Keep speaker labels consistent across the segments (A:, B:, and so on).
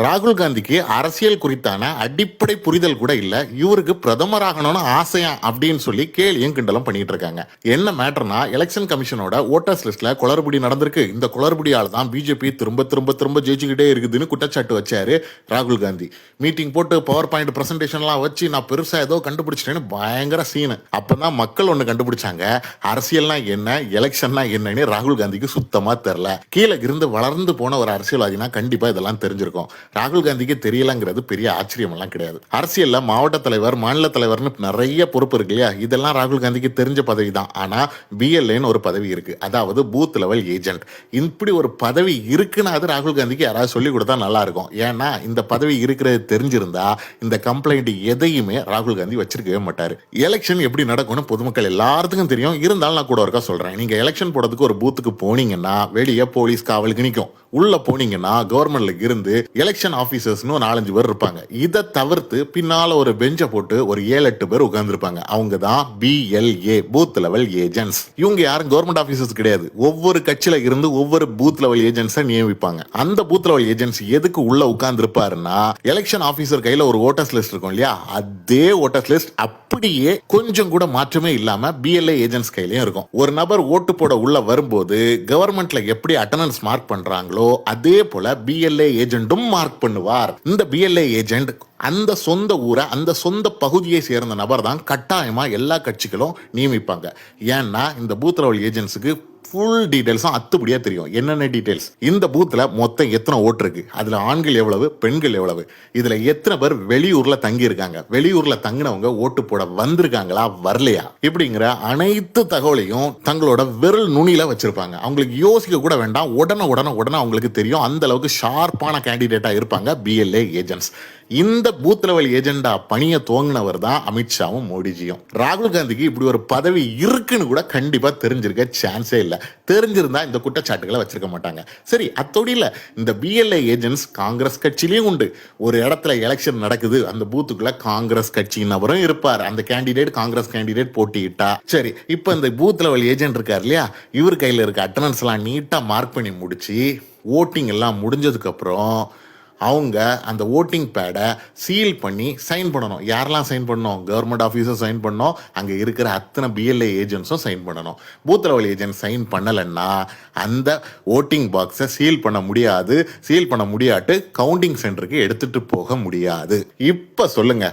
A: ராகுல் காந்திக்கு அரசியல் குறித்தான அடிப்படை புரிதல் கூட இல்ல, இவருக்கு பிரதமர் ஆகணும்னு ஆசையா அப்படின்னு சொல்லி கேலியும் கிண்டலும் பண்ணிட்டு இருக்காங்க. என்ன மேட்டர்னா, எலெக்ஷன் கமிஷனோட ஓட்டர்ஸ் லிஸ்ட்ல குளறுபடி நடந்திருக்கு. இந்த குளறுபடியால தான் பிஜேபி திரும்ப திரும்ப திரும்ப ஜெயிச்சுக்கிட்டே இருக்குதுன்னு குற்றச்சாட்டு வச்சாரு ராகுல் காந்தி. மீட்டிங் போட்டு பவர் பாயிண்ட் பிரசன்டேஷன்லாம் வச்சு நான் பெருசா ஏதோ கண்டுபிடிச்சிட்டேன்னு பயங்கர சீனு. அப்பதான் மக்கள் ஒண்ணு கண்டுபிடிச்சாங்க, அரசியல்னா என்ன, எலெக்ஷன்னா என்னன்னு ராகுல் காந்திக்கு சுத்தமா தெரியல. கீழே இருந்து வளர்ந்து போன ஒரு அரசியல்வாதினா கண்டிப்பா இதெல்லாம் தெரிஞ்சிருக்கும். ராகுல் காந்திக்கு தெரியலங்கிறது பெரிய ஆச்சரியம் எல்லாம் கிடையாது. அரசியல்ல மாவட்ட தலைவர், மாநில தலைவர்னு நிறைய பொறுப்பு இருக்கு இல்லையா, இதெல்லாம் ராகுல் காந்திக்கு தெரிஞ்ச பதவி தான். ஆனா பிஎல்ஏன்னு ஒரு பதவி இருக்கு, அதாவது பூத் லெவல் ஏஜென்ட். இப்படி ஒரு பதவி இருக்குன்னா அது ராகுல் காந்திக்கு யாராவது சொல்லி கொடுத்தா நல்லா இருக்கும். ஏன்னா இந்த பதவி இருக்கிறது தெரிஞ்சிருந்தா இந்த கம்ப்ளைண்ட் எதையுமே ராகுல் காந்தி வச்சிருக்கவே மாட்டாரு. எலெக்ஷன் எப்படி நடக்கும்னு பொதுமக்கள் எல்லாத்துக்கும் தெரியும். இருந்தாலும் நான் கூட ஒருக்கா சொல்றேன், நீங்க எலெக்ஷன் போடுறதுக்கு ஒரு பூத்துக்கு போனீங்கன்னா வெளியே போலீஸ் காவலுக்கு நிற்கும். உள்ள போனீங்கன்னா கவர்மெண்ட்ல இருந்து எலெக்ஷன் ஆபீசர்ஸ்னு 4-5 பேர் இருப்பாங்க. இதை தவிர்த்து பின்னால ஒரு பெஞ்சை போட்டு ஒரு 7-8 பேர் உட்கார்ந்துருப்பாங்க. அவங்க தான் பிஎல்ஏ, பூத் லெவல் ஏஜென்ட்ஸ். இவங்க யாரும் கவர்மெண்ட் ஆபீசர்ஸ் கிடையாது. ஒவ்வொரு கட்சியில இருந்து ஒவ்வொரு பூத் லெவல் ஏஜென்ட்ஸை நியமிப்பாங்க. அந்த பூத் லெவல் ஏஜென்ட்ஸ் எதுக்கு உள்ள உட்கார்ந்து இருப்பாருன்னா, எலெக்ஷன் ஆபீசர் கையில ஒரு ஓட்டர்ஸ் லிஸ்ட் இருக்கும் இல்லையா, அதே ஓட்டர்ஸ் லிஸ்ட் அப்படியே கொஞ்சம் கூட மாற்றமே இல்லாம பிஎல்ஏ ஏஜென்ட்ஸ் கையிலயும் இருக்கும். ஒரு நபர் ஓட்டு போட உள்ள வரும்போது கவர்மெண்ட்ல எப்படி அட்டெண்டன்ஸ் மார்க் பண்றாங்களோ அதே போல பிஎல்ஏ ஏஜென்ட்டும் மார்க் பண்ணுவார். இந்த பிஎல்ஏ ஏஜென்ட் அந்த சொந்த ஊரை, அந்த சொந்த பகுதியை சேர்ந்த நபர் தான் கட்டாயமா எல்லா கட்சிகளும் நியமிப்பாங்க. ஏன்னா இந்த பூத் லெவல் ஏஜென்ட்ஸுக்கு ஃபுல் டீடைல்ஸும் அத்துப்படியா தெரியும். என்னென்ன டீடைல்ஸ், இந்த பூத்துல மொத்தம் எத்தனை ஓட்டு இருக்கு, அதுல ஆண்கள் எவ்வளவு, பெண்கள் எவ்வளவு, இதுல எத்தனை பேர் வெளியூர்ல தங்கி இருக்காங்க, வெளியூர்ல தங்கினவங்க ஓட்டு போட வந்திருக்காங்களா வரலையா, இப்படிங்கிற அனைத்து தகவலையும் தங்களோட விரல் நுனியில வச்சிருப்பாங்க. அவங்களுக்கு யோசிக்க கூட வேண்டாம், உடனே அவங்களுக்கு தெரியும். அந்த அளவுக்கு ஷார்ப்பான கேண்டிடேட்டா இருப்பாங்க பிஎல்ஏ ஏஜென்ட்ஸ். இந்த பூத் லெவல் ஏஜெண்டா பணியை துவங்கினவர் தான் அமித்ஷாவும் மோடிஜியும். ராகுல் காந்திக்கு இப்படி ஒரு பதவி இருக்குன்னு கூட கண்டிப்பா தெரிஞ்சிருக்க சான்ஸே இல்லை. தெரிஞ்சிருந்தா இந்த குற்றச்சாட்டுகளை வச்சிருக்க மாட்டாங்க. சரி, அத்தோடு இல்ல, இந்த பிஎல்ஏ ஏஜென்ட்ஸ் காங்கிரஸ் கட்சியிலையும் உண்டு. ஒரு இடத்துல எலெக்ஷன் நடக்குது, அந்த பூத்துக்குள்ள காங்கிரஸ் கட்சியினவரும் இருப்பார். அந்த கேண்டிடேட் காங்கிரஸ் கேண்டிடேட் போட்டியிட்டா சரி, இப்போ இந்த பூத் லெவல் ஏஜென்ட் இருக்கார் இல்லையா, இவர் கையில் இருக்க அட்டெண்டன்ஸ் எல்லாம் நீட்டா மார்க் பண்ணி முடிச்சு ஓட்டிங் எல்லாம் முடிஞ்சதுக்கு அப்புறம் அவங்க அந்த ஓட்டிங் பேடை சீல் பண்ணி சைன் பண்ணணும். யாரெல்லாம் சைன் பண்ணணும்? கவர்மெண்ட் ஆஃபீஸர் சைன் பண்ணணும், அங்கே இருக்கிற அத்தனை பிஎல்ஏ ஏஜென்ட்ஸும் சைன் பண்ணணும். பூத் லெவல் ஏஜென்ட் சைன் பண்ணலைன்னா அந்த ஓட்டிங் பாக்ஸை சீல் பண்ண முடியாது. சீல் பண்ண முடியாட்டு கவுண்டிங் சென்டருக்கு எடுத்துட்டு போக முடியாது. இப்போ சொல்லுங்க,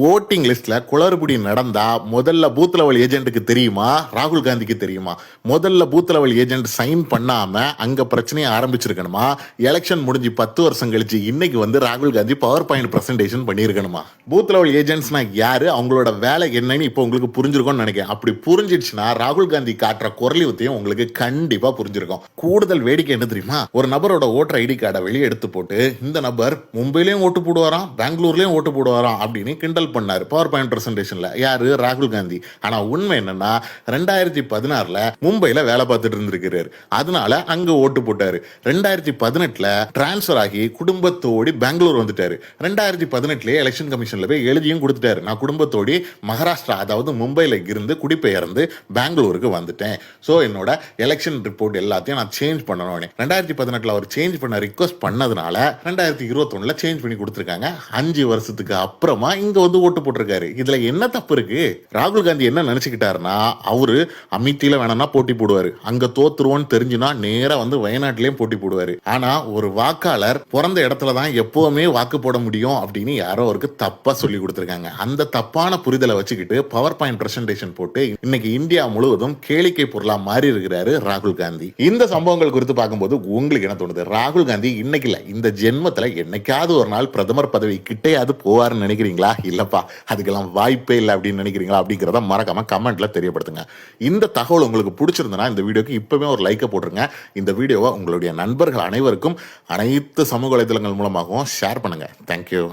A: ஓட்டிங் லிஸ்ட்ல குளறுபடி நடந்தா முதல்ல பூத் லெவல் ஏஜென்ட்டுக்கு தெரியுமா, ராகுல் காந்திக்கு தெரியுமா? முதல்ல பூத் லெவல் ஏஜென்ட் சைன் பண்ணாம அங்க பிரச்சனையை ஆரம்பிச்சிருக்கணுமா? எலெக்ஷன் முடிஞ்சு 10 வருஷம் கழிச்சு இன்னைக்கு வந்து ராகுல் காந்தி பவர் பாயிண்ட் பிரசன்டேஷன் பண்ணியிருக்கணுமா? பூத் லெவல் ஏஜென்ட்ஸ்னா யாரு, அவங்களோட வேலை என்னன்னு இப்போ உங்களுக்கு புரிஞ்சிருக்கும்னு நினைக்கிறேன். அப்படி புரிஞ்சிடுச்சுன்னா ராகுல் காந்தி காட்டுற குரலிவத்தையும் உங்களுக்கு கண்டிப்பா புரிஞ்சிருக்கும். கூடுதல் வேடிக்கை என்ன தெரியுமா, ஒரு நபரோட ஓட்டர் ஐடி கார்டை வெளியே எடுத்து போட்டு இந்த நபர் மும்பையிலையும் ஓட்டு போடுவாராம், பெங்களூர்லயும் ஓட்டு போடுவாராம் அப்படின்னு பண்ணாரு பவர் பாயிண்ட் பிரசன்டேஷன்ல. யாரு? ராகுல் காந்தி. ஆனா உண்மை என்னன்னா 2016ல மும்பைல வேலை பார்த்துட்டு இருந்திருக்கிறாரு. அதனால அங்க ஓட்டு போட்டாரு. 2018ல டிரான்ஸ்பர் ஆகி குடும்பத்தோடி பெங்களூர் வந்துட்டாரு. 2018 எலெக்ஷன் கமிஷன்ல போய் எழுதியும் கொடுத்துட்டாரு, நான் குடும்பத்தோடி மகாராஷ்டிரா, அதாவது மும்பைல இருந்து குடிபெயர்ந்து பெங்களூருக்கு வந்துட்டேன். சோ என்னோட எலெக்ஷன் ரிப்போர்ட் எல்லாத்தையும் நான் சேஞ்ச் பண்ணணும். 2018ல அவர் சேஞ்ச் பண்ண ரிக்வஸ்ட் பண்ணதுனால 2021ல சேஞ்ச் பண்ணி கொடுத்திருக்காங்க. 5 வருஷத்துக்கு அப்புறமா இங்க வந்து ஓட்டு போட்டிருக்காரு. இதுல என்ன தப்பு இருக்கு? ராகுல் காந்தி என்ன நினைச்சுக்கிட்டாருன்னா, அவரு அமேத்தியில வேணா போட்டி போடுவாரு, அங்க தோத்துருவோன்னு தெரிஞ்சுனா நேரா வந்து வயநாட்டிலையும் போட்டி போடுவாரு. ஆனா ஒரு வாக்காளர் பிறந்த இடத்துலதான் எப்பவுமே வாக்கு போட முடியும் அப்படின்னு யாரோ அவருக்கு தப்பா சொல்லி கொடுத்திருக்காங்க. அந்த தப்பான புரிதலை வச்சுக்கிட்டு பவர் பாயிண்ட் பிரசன்டேஷன் போட்டு இன்னைக்கு இந்தியா முழுவதும் கேளிக்கை பொருளா மாறி இருக்கிறாரு ராகுல் காந்தி. இந்த சம்பவங்கள் குறித்து பார்க்கும்போது உங்களுக்கு என்ன தோணுது? ராகுல் காந்தி இன்னைக்கு இல்ல, இந்த ஜென்மத்துல என்னைக்காவது ஒரு நாள் பிரதமர் பதவி கிட்டையாவது போவாருன்னு நினைக்கிறீங்களா? இல்லப்பா, அதுக்கெல்லாம் வாய்ப்பே இல்லை அப்படின்னு நினைக்கிறீங்களா? அப்படிங்கிறத மறக்காம கமெண்ட்ல தெரியப்படுத்துங்க. இந்த தகவல் உங்களுக்கு பிடிச்சிருந்தனா இந்த வீடியோக்கு இப்பவே ஒரு லைக்கை போட்டுருங்க. இந்த வீடியோவை உங்களுடைய நண்பர்கள் அனைவருக்கும் அனைத்து சமூக வலைதளங்கள் மூலமாகவும் ஷேர் பண்ணுங்க. தேங்க்யூ.